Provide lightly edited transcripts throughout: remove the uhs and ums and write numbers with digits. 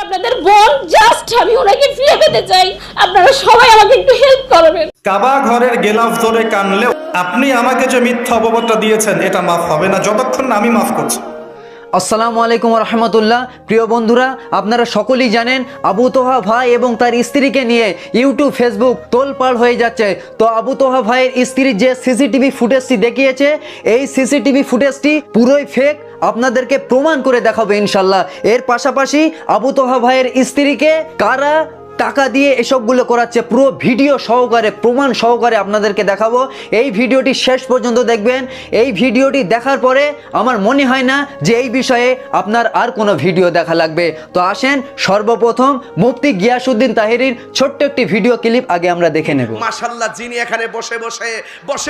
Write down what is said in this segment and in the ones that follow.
আপনাদের বোন, জাস্ট আমি ওনাকে ফিরে পেতে চাই, আপনারা সবাই আমাকে একটু হেল্প করবেন। কাবা ঘরের গেলাফ ধরে কানলেও আপনি আমাকে যে মিথ্যা অপবাদটা দিয়েছেন এটা মাফ হবে না যতক্ষণ না আমি মাফ করছি। আসসালামু আলাইকুম রহমতুল্লাহ। প্রিয় বন্ধুরা, আপনারা সকলেই জানেন আবু তোহা ভাই এবং তার স্ত্রীকে নিয়ে ইউটিউব ফেসবুক তোলপাড় হয়ে যাচ্ছে। তো আবু তোহা ভাইয়ের স্ত্রীর যে সিসিটিভি ফুটেজটি দেখিয়েছে, এই সিসিটিভি ফুটেজটি পুরোই ফেক, আপনাদেরকে প্রমাণ করে দেখাবো ইনশাল্লাহ। এর পাশাপাশি আবু তোহা ভাইয়ের স্ত্রীকে কারা টাকা দিয়ে এসবগুলো করাচ্ছে পুরো ভিডিও সহকারে, প্রমাণ সহকারে আপনাদেরকে দেখাবো। এই ভিডিওটি শেষ পর্যন্ত দেখবেন। এই ভিডিওটি দেখার পরে আমার মনে হয় না যে এই বিষয়ে আপনার আর কোনো ভিডিও দেখা লাগবে। তো আসেন সর্বপ্রথম মুফতি গিয়াসউদ্দিন তাহিরির ছোট্ট একটি ভিডিও ক্লিপ আগে আমরা দেখে নেব। মাশাআল্লাহ, যিনি এখানে বসে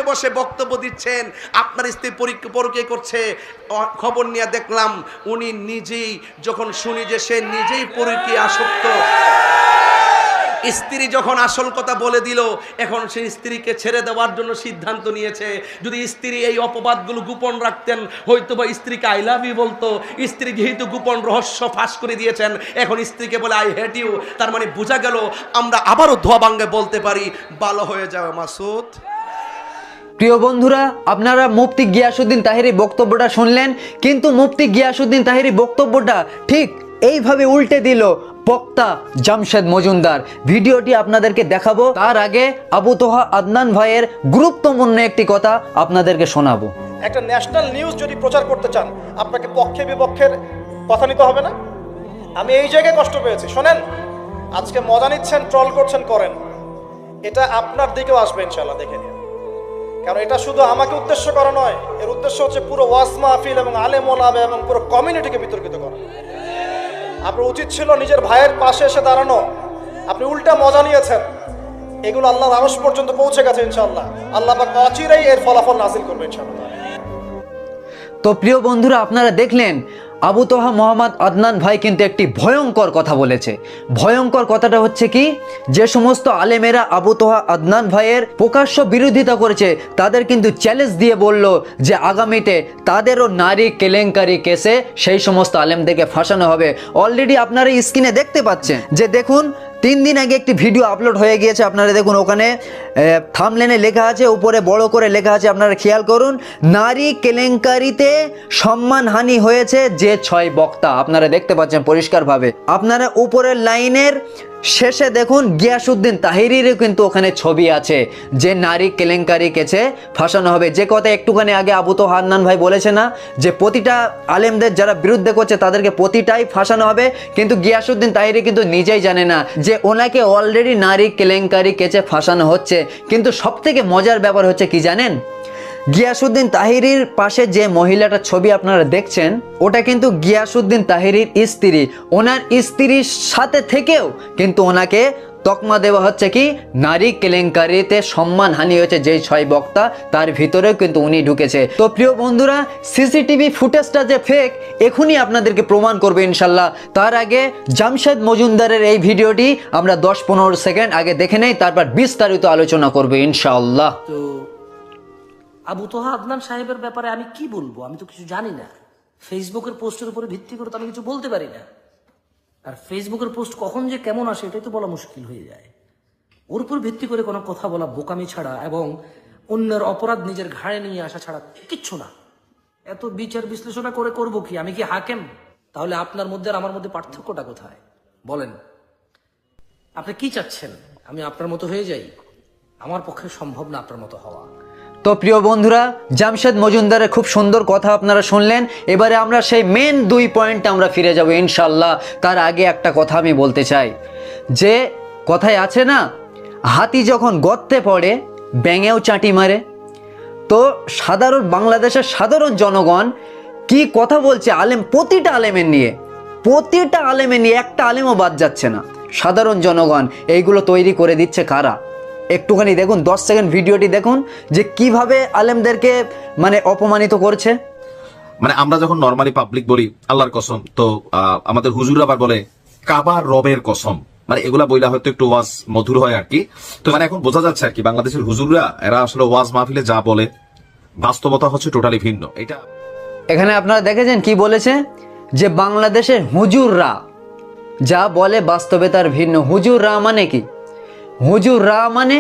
বসে বক্তব্য দিচ্ছেন, আপনার স্ত্রী পরকীয়া করছে, খবর নিয়ে দেখলাম উনি নিজেই, যখন শুনি যে সে নিজেই পরকীয়া আসক্ত, স্ত্রী যখন আসল কথা বলে দিল, এখন সেই স্ত্রীকে ছেড়ে দেওয়ার জন্য সিদ্ধান্ত নিয়েছে। যদি স্ত্রী এই অপবাদগুলো গোপন রাখতেন, হয়তো বা স্ত্রীকে আই লাভ ইউ বলতো। স্ত্রী যেহেতু গোপন রহস্য ফাঁস করে দিয়েছেন, এখন স্ত্রীকে বলে আই হেট ইউ। তার মানে বোঝা গেল আমরা আবারও ধোয়া ভাঙ্গে বলতে পারি, ভালো হয়ে যাবে মাসুদ। প্রিয় বন্ধুরা, আপনারা মুফতি গিয়াসউদ্দিন তাহিরি বক্তব্যটা শুনলেন, কিন্তু মুফতি গিয়াসউদ্দিন তাহিরি বক্তব্যটা ঠিক এইভাবে উল্টে দিল বক্তা জামশেদ মজুমদার। ভিডিওটি আপনাদেরকে দেখাবো, তার আগে আবু তোহা আদনান ভাইয়ের গুরুত্বপূর্ণ একটি কথা আপনাদেরকে শোনাবো। একটা ন্যাশনাল নিউজ যদি প্রচার করতে চান, আপনাকে পক্ষে বিপক্ষের কথা নিতে হবে না। আমি এই জায়গায় কষ্ট পেয়েছি। শোনেন, আজকে মজা নিচ্ছেন, ট্রল করছেন, করেন, এটা আপনার দিকেও আসবে ইনশাল্লাহ, দেখে নিন। কারণ এটা শুধু আমাকে উদ্দেশ্য করা নয়, এর উদ্দেশ্য হচ্ছে পুরো ওয়াজ মাহফিল এবং আলেম ওলামা এবং পুরো কমিউনিটিকে বিতর্কিত করা। আপনার উচিত ছিল নিজের ভাইয়ের পাশে এসে দাঁড়ানো, আপনি উল্টা মজা নিয়েছেন। এগুলো আল্লাহর আরশ পর্যন্ত পৌঁছে গেছে ইনশাআল্লাহ। আল্লাহ পাক অচিরেই এর ফলাফল নাযিল করবে ইনশাআল্লাহ। তো প্রিয় বন্ধুরা, আপনারা দেখলেন আবু তোহা মোহাম্মদ আদনান ভাই কিন্তু একটি ভয়ঙ্কর কথা বলেছে। ভয়ঙ্কর কথাটা হচ্ছে কি, যে সমস্ত আলেমেরা আবু তোহা আদনান ভাইয়ের প্রকাশ্য বিরোধিতা করেছে, তাদের কিন্তু চ্যালেঞ্জ দিয়ে বলল যে আগামীতে তাদেরও নারী কেলেঙ্কারি কেসে সেই সমস্ত আলেমদেরকে ফাঁসানো হবে। অলরেডি আপনারা স্ক্রিনে দেখতে পাচ্ছেন যে দেখুন, 3 দিন আগে একটি ভিডিও আপলোড হয়ে গিয়েছে। আপনারা দেখুন, ওখানে থাম্বনেলে লেখা আছে, উপরে বড় করে লেখা আছে, আপনারা খেয়াল করুন, নারী কেলেঙ্কারিতে সম্মানহানি হয়েছে যে 6 বক্তা। আপনারা দেখতে পাচ্ছেন পরিষ্কারভাবে। আপনারা উপরের লাইনের শেষে দেখুন গিয়াসউদ্দিন তাহিরিরও কিন্তু ওখানে ছবি আছে যে নারী কেলেঙ্কারি কেসে ফাঁসানো হবে। যে কথা একটুখানি আগে আবু তোহা আদনান ভাই বলেছে না, যে প্রতিটা আলেমদের যারা বিরুদ্ধে করছে তাদেরকে প্রতিটাই ফাঁসানো হবে, কিন্তু গিয়াসউদ্দিন তাহিরি কিন্তু নিজেই জানে না যে ওনাকে অলরেডি নারী কেলেঙ্কারি কেসে ফাঁসানো হচ্ছে। কিন্তু সবথেকে মজার ব্যাপার হচ্ছে কি জানেন, গিয়াসউদ্দিন তাহিরির পাশে যে মহিলাটার ছবি আপনারা দেখছেন, ওটা কিন্তু গিয়াসউদ্দিন তাহিরির স্ত্রী। ওনার স্ত্রীর সাথে থেকেও কিন্তু ওনাকে তকমা দেওয়া হচ্ছে কি নারী কেলেঙ্কারিতে সম্মানহানি হয়েছে যেই 6 বক্তা, তার ভিতরেও কিন্তু উনি ঢুকেছে। তো প্রিয় বন্ধুরা, সিসিটিভি ফুটেজটা যে ফেক এখনই আপনাদেরকে প্রমাণ করবে ইনশাল্লাহ। তার আগে জামশেদ মজুমদারের এই ভিডিওটি আমরা 10-15 সেকেন্ড আগে দেখে নেই, তারপর বিস্তারিত আলোচনা করবে ইনশাআল্লাহ। তো আবু তোহা আদনান সাহেবের ব্যাপারে আমি কি বলবো, আমি তো কিছু জানি না। ফেসবুকের পোস্টের উপরে ভিত্তি করে তো আমি কিছু বলতে পারি না। আর ফেসবুকের পোস্ট কখন যে কেমন আসে এটাই তো বলা মুশকিল হয়ে যায়। ওর উপর ভিত্তি করে কোনো কথা বলা বোকামি ছাড়া এবং অন্যের অপরাধ নিজের ঘাড়ে নিয়ে আসা ছাড়া কিচ্ছু না। এত বিচার বিশ্লেষণা করে করব কি? আমি কি হাকেম? তাহলে আপনার মধ্যে আর আমার মধ্যে পার্থক্যটা কোথায় বলেন? আপনি কি চাচ্ছেন আমি আপনার মতো হয়ে যাই? আমার পক্ষে সম্ভব না আপনার মতো হওয়া। তো প্রিয় বন্ধুরা, জামশেদ মজুমদারের খুব সুন্দর কথা আপনারা শুনলেন। এবারে আমরা সেই মেন 2 পয়েন্টে আমরা ফিরে যাব ইনশাল্লাহ। তার আগে একটা কথা আমি বলতে চাই, যে কথায় আছে না, হাতি যখন গর্তে পড়ে ব্যাঙেও চাটি মারে। তো সাধারণ বাংলাদেশের সাধারণ জনগণ কি কথা বলছে আলেম, প্রতিটা আলেমের নিয়ে, একটা আলেমও বাদ যাচ্ছে না। সাধারণ জনগণ এইগুলো তৈরি করে দিচ্ছে কারা? একটুখানি দেখুন, 10 সেকেন্ড ভিডিওটি দেখুন যে কিভাবে আলেমদেরকে মানে অপমানিত করছে। মানে আমরা যখন নরমালি পাবলিক বলি আল্লাহর কসম, তো আমাদের হুজুর আবার বলে কাবার রবের কসম। মানে এগুলা বইলা হয়তো একটু ওয়াজ মধুর হয় আর কি। তো মানে এখন বোঝা যাচ্ছে আর কি বাংলাদেশের হুজুররা এরা আসলে ওয়াজ মাহফিলে যা বলে বাস্তবতা হচ্ছে টোটালি ভিন্ন। এটা এখানে আপনারা দেখেছেন কি বলেছে, যে বাংলাদেশের হুজুররা যা বলে বাস্তবে তার ভিন্ন। হুজুররা মানে কি? হুজুররা মানে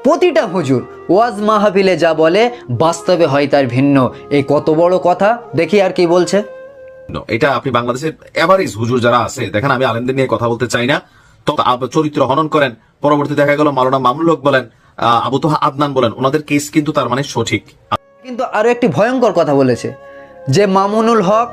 প্রতিটা হুজুর ওয়াজ মাহফিলে যা বলে বাস্তবে হয় তার ভিন্ন। এই কত বড় কথা, দেখি আর কি বলছে। এটা আপনি বাংলাদেশের এভারেজ হুজুর যারা আছে দেখেন, আমি আলেমদের নিয়ে কথা বলতে চাই না, তো চরিত্র হনন করেন, পরবর্তী দেখা গেল মাওলানা মামুনুল হক বলেন, আবু তোহা আদনান বলেন, ওনাদের কেস কিন্তু তার মানে সঠিক। কিন্তু আরো একটি ভয়ঙ্কর কথা বলেছে যে মামুনুল হক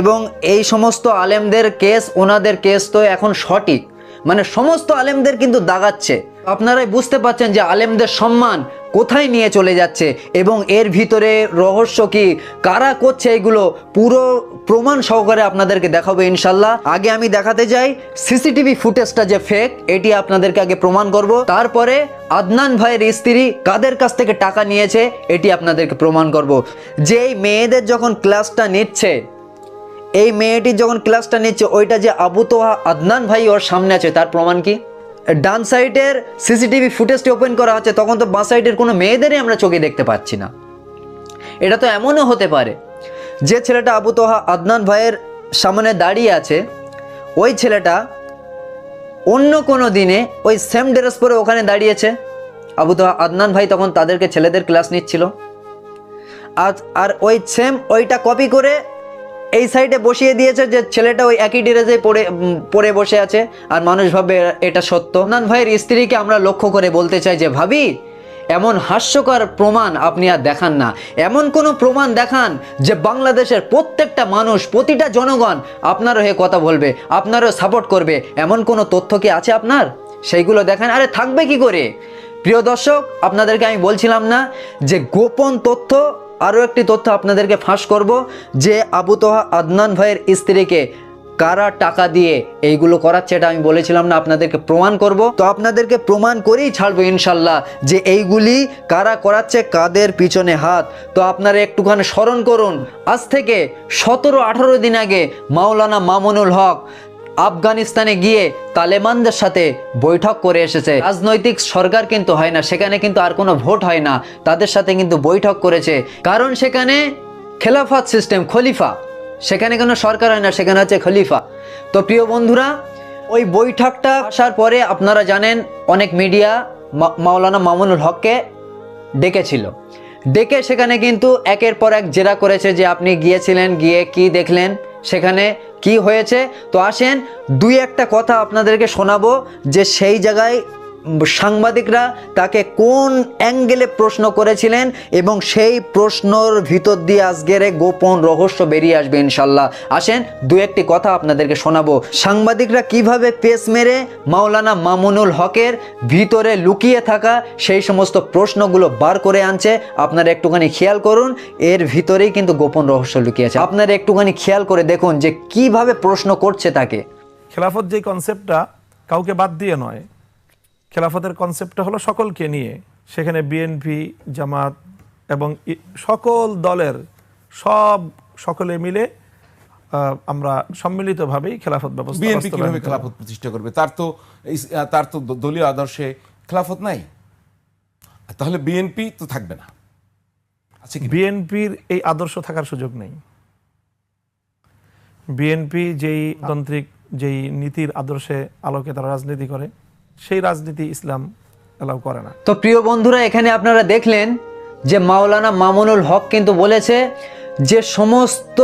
এবং এই সমস্ত আলেমদের কেস, ওনাদের কেস তো এখন সঠিক, মানে সমস্ত আলেমদের কিন্তু দাগাচ্ছে। আপনারাই বুঝতে পারছেন যে আলেমদের সম্মান কোথায় নিয়ে চলে যাচ্ছে এবং এর ভিতরে রহস্য কি, কারা করছে, এগুলো পুরো প্রমাণ সহকারে আপনাদেরকে দেখাবো ইনশাল্লাহ। আগে আমি দেখাতে চাই সিসিটিভি ফুটেজটা যে ফেক, এটি আপনাদেরকে আগে প্রমাণ করব। তারপরে আদনান ভাইয়ের স্ত্রী কাদের কাছ থেকে টাকা নিয়েছে এটি আপনাদেরকে প্রমাণ করব। যে এই মেয়েদের যখন ক্লাসটা নিচ্ছে, এই মেয়েটি যখন ক্লাসটা নিচ্ছে, ওইটা যে আবু তোহা আদনান ভাই ওর সামনে আছে, তার প্রমাণ কি? ডান সাইডের সিসিটিভি ফুটেজটি ওপেন করা হচ্ছে, তখন তো বাঁ সাইডের কোনো মেয়েদেরই আমরা চোখে দেখতে পাচ্ছি না। এটা তো এমনও হতে পারে যে ছেলেটা আবু তোহা আদনান ভাইয়ের সামনে দাঁড়িয়ে আছে, ওই ছেলেটা অন্য কোনো দিনে ওই সেম ড্রেস পরে ওখানে দাঁড়িয়েছে। আবু তোহা আদনান ভাই তখন তাদেরকে ছেলেদের ক্লাস নিচ্ছিল, আর ওই সেম ওইটা কপি করে এই সাইডে বসিয়ে দিয়েছে যে ছেলেটা ওই একই ড্রেসে পরে বসে আছে, আর মানুষ ভাবে এটা সত্য। আদনান ভাইয়ের স্ত্রীকে আমরা লক্ষ্য করে বলতে চাই যে ভাবি, এমন হাস্যকর প্রমাণ আপনি আর দেখান না, এমন কোনো প্রমাণ দেখান যে বাংলাদেশের প্রত্যেকটা মানুষ, প্রতিটা জনগণ আপনারও হয়ে কথা বলবে, আপনারও সাপোর্ট করবে, এমন কোনো তথ্য কি আছে আপনার? সেইগুলো দেখান। আরে থাকবে কি করে? প্রিয় দর্শক, আপনাদেরকে আমি বলছিলাম না যে গোপন তথ্য, আরও একটি তথ্য আপনাদেরকে ফাঁস করব যে আবু তোহা আদনান ভাইয়ের স্ত্রীকে কারা টাকা দিয়ে এইগুলো করাচ্ছে, এটা আমি বলেছিলাম না আপনাদেরকে প্রমাণ করব। তো আপনাদেরকে প্রমাণ করেই ছাড়বো ইনশাল্লাহ যে এইগুলি কারা করাচ্ছে, কাদের পিছনে হাত। তো আপনারা একটুখানি স্মরণ করুন, আজ থেকে 17-18 দিন আগে মাওলানা মামুনুল হক আফগানিস্তানে গিয়ে তালেবানদের সাথে বৈঠক করে এসেছে। রাজনৈতিক সরকার কিন্তু হয় না সেখানে, কিন্তু আর কোনো ভোট হয় না, তাদের সাথে কিন্তু বৈঠক করেছে, কারণ সেখানে খেলাফত সিস্টেম, খলিফা, সেখানে কোনো সরকার হয় না, সেখানে হচ্ছে খলিফা। তো প্রিয় বন্ধুরা, ওই বৈঠকটা আসার পরে আপনারা জানেন অনেক মিডিয়া মাওলানা মামুনুল হককে ডেকেছিল, ডেকে সেখানে কিন্তু একের পর এক জেরা করেছে যে আপনি গিয়েছিলেন, গিয়ে কি দেখলেন, সেখানে কি হয়েছে। তো আসেন দুই একটা কথা আপনাদেরকে শোনাবো যে সেই জায়গায় সাংবাদিকরা তাকে কোন অ্যাঙ্গেলে প্রশ্ন করেছিলেন এবং সেই প্রশ্নর ভিতর দিয়ে আজকের গোপন রহস্য বেরিয়ে আসবে ইনশাল্লাহ। আসেন দু একটি কথা আপনাদেরকে শোনাবো, সাংবাদিকরা কিভাবে পেস মেরে মাওলানা মামুনুল হকের ভিতরে লুকিয়ে থাকা সেই সমস্ত প্রশ্নগুলো বার করে আনছে। আপনারা একটুখানি খেয়াল করুন, এর ভিতরেই কিন্তু গোপন রহস্য লুকিয়ে আছে। আপনারা একটুখানি খেয়াল করে দেখুন যে কিভাবে প্রশ্ন করছে তাকে। খেলাফত যে কনসেপ্টটা কাউকে বাদ দিয়ে নয়, খেলাফতের কনসেপ্টটা হলো সকলকে নিয়ে। সেখানে বিএনপি, জামাত এবং সকল দলের সকলে মিলে আমরা সম্মিলিতভাবেই খেলাফত ব্যবস্থা। বিএনপি কিভাবে খেলাফত প্রতিষ্ঠা করবে? তার তো দলীয় আদর্শে খেলাফত নাই, তাহলে বিএনপি তো থাকবে না। আচ্ছা, বিএনপির এই আদর্শ থাকার সুযোগ নেই। বিএনপি যেই তান্ত্রিক, যেই নীতির আদর্শে আলোকে তারা রাজনীতি করে, সেই রাজনীতি ইসলাম এলাও করে না। তো প্রিয় বন্ধুরা, এখানে আপনারা দেখলেন যে মাওলানা মামুনুল হক কিন্তু বলেছে যে সমস্ত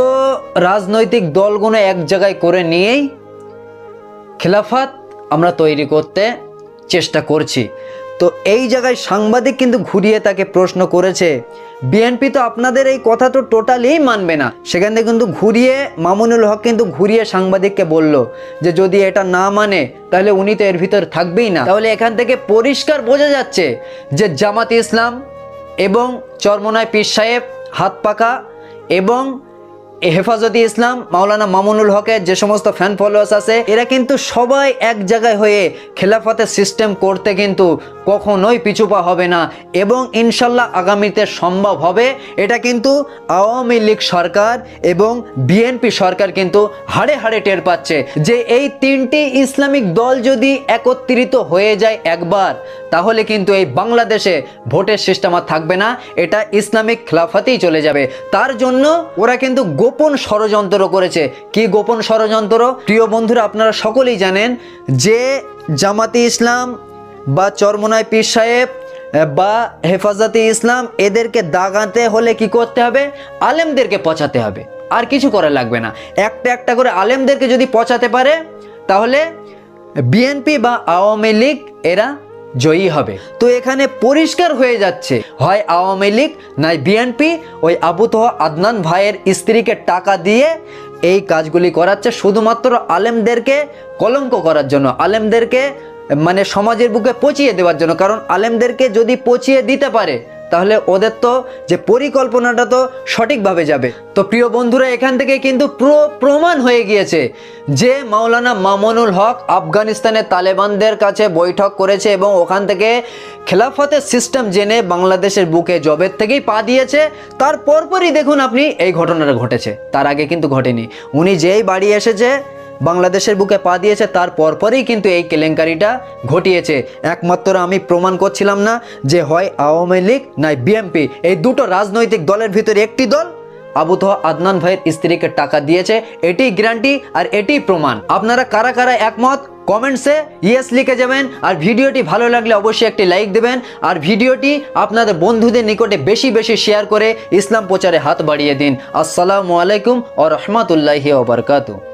রাজনৈতিক দলগুলো এক জায়গায় করে নিয়েই খেলাফত আমরা তৈরি করতে চেষ্টা করছি। তো এই জায়গায় সাংবাদিক কিন্তু ঘুরিয়ে তাকে প্রশ্ন করেছে, বিএনপি তো আপনাদের এই কথা তো টোটালি মানবে না। সেখান থেকে কিন্তু ঘুরিয়ে মামুনুল হক কিন্তু ঘুরিয়ে সাংবাদিককে বলল যে যদি এটা না মানে তাহলে উনি তো এর ভিতর থাকবেই না। তাহলে এখান থেকে পরিষ্কার বোঝা যাচ্ছে যে জামাত ইসলাম এবং চরমোনাই পীর সাহেব, হাত পাকা এবং হেফাজতে ইসলাম, মাওলানা মামুনুল হকের যে সমস্ত ফ্যান ফলোয়ার্স আছে, এরা কিন্তু সবাই এক জায়গায় হয়ে খেলাফতের সিস্টেম করতে কিন্তু কখনোই পিছুপা হবে না এবং ইনশাল্লাহ আগামীতে সম্ভব হবে। এটা কিন্তু আওয়ামী লীগ সরকার এবং বিএনপি সরকার কিন্তু হাড়ে হাড়ে টের পাচ্ছে যে এই তিনটি ইসলামিক দল যদি একত্রিত হয়ে যায় একবার, তাহলে কিন্তু এই বাংলাদেশে ভোটের সিস্টেম আর থাকবে না, এটা ইসলামিক খেলাফতেই চলে যাবে। তার জন্য ওরা কিন্তু গোপন ষড়যন্ত্র করেছে। কি গোপন ষড়যন্ত্র? প্রিয় বন্ধুরা, আপনারা সকলেই জানেন যে জামাতে ইসলাম বা চরমোনাই পীর সাহেব বা হেফাজতে ইসলাম এদেরকে দাগাতে হলে কি করতে হবে? আলেমদেরকে পচাতে হবে, আর কিছু করা লাগবে না। একটা একটা করে আলেমদেরকে যদি পচাতে পারে তাহলে বিএনপি বা আওয়ামী লীগ এরা জয়ী হবে। তো এখানে পরিষ্কার হয়ে যাচ্ছে, হয় আওয়ামী লীগ নয় বিএনপি ওই আবু তোহা আদনান ভাইয়ের স্ত্রীকে টাকা দিয়ে এই কাজগুলি করাচ্ছে শুধুমাত্র আলেমদেরকে কলঙ্ক করার জন্য, আলেমদেরকে মানে সমাজের বুকে পচিয়ে দেওয়ার জন্য। কারণ আলেমদেরকে যদি পচিয়ে দিতে পারে তাহলে ওদের তো যে পরিকল্পনাটা তো সঠিকভাবে যাবে। তো প্রিয় বন্ধুরা, এখান থেকে কিন্তু প্রমাণ হয়ে গিয়েছে যে মাওলানা মামুনুল হক আফগানিস্তানের তালেবানদের কাছে বৈঠক করেছে এবং ওখান থেকে খেলাফতের সিস্টেম জেনে বাংলাদেশের বুকে জবের থেকেই পা দিয়েছে। তার পরপরই দেখুন আপনি এই ঘটনাটা ঘটেছে, তার আগে কিন্তু ঘটেনি। উনি যেই বাড়ি এসেছে বাংলাদেশের বুকে পা দিয়েছে তার পরপরই কিন্তু এই কেলেঙ্কারিটা ঘটিয়েছে। একমাত্র আমি প্রমাণ করছিলাম না যে হয় আওয়ামী লীগ নয় বিএনপি, এই দুটো রাজনৈতিক দলের ভিতরে একটি দল আবু তোহা আদনান ভাইয়ের স্ত্রীকে টাকা দিয়েছে, এটি গ্যারান্টি আর এটি প্রমাণ। আপনারা কারা কারা একমত কমেন্টসে ইয়েস লিখে যাবেন। আর ভিডিওটি ভালো লাগলে অবশ্যই একটি লাইক দেবেন, আর ভিডিওটি আপনাদের বন্ধুদের নিকটে বেশি বেশি শেয়ার করে ইসলাম প্রচারে হাত বাড়িয়ে দিন। আসসালামু আলাইকুম ওয়া রাহমাতুল্লাহি ওয়া বারাকাতুহু।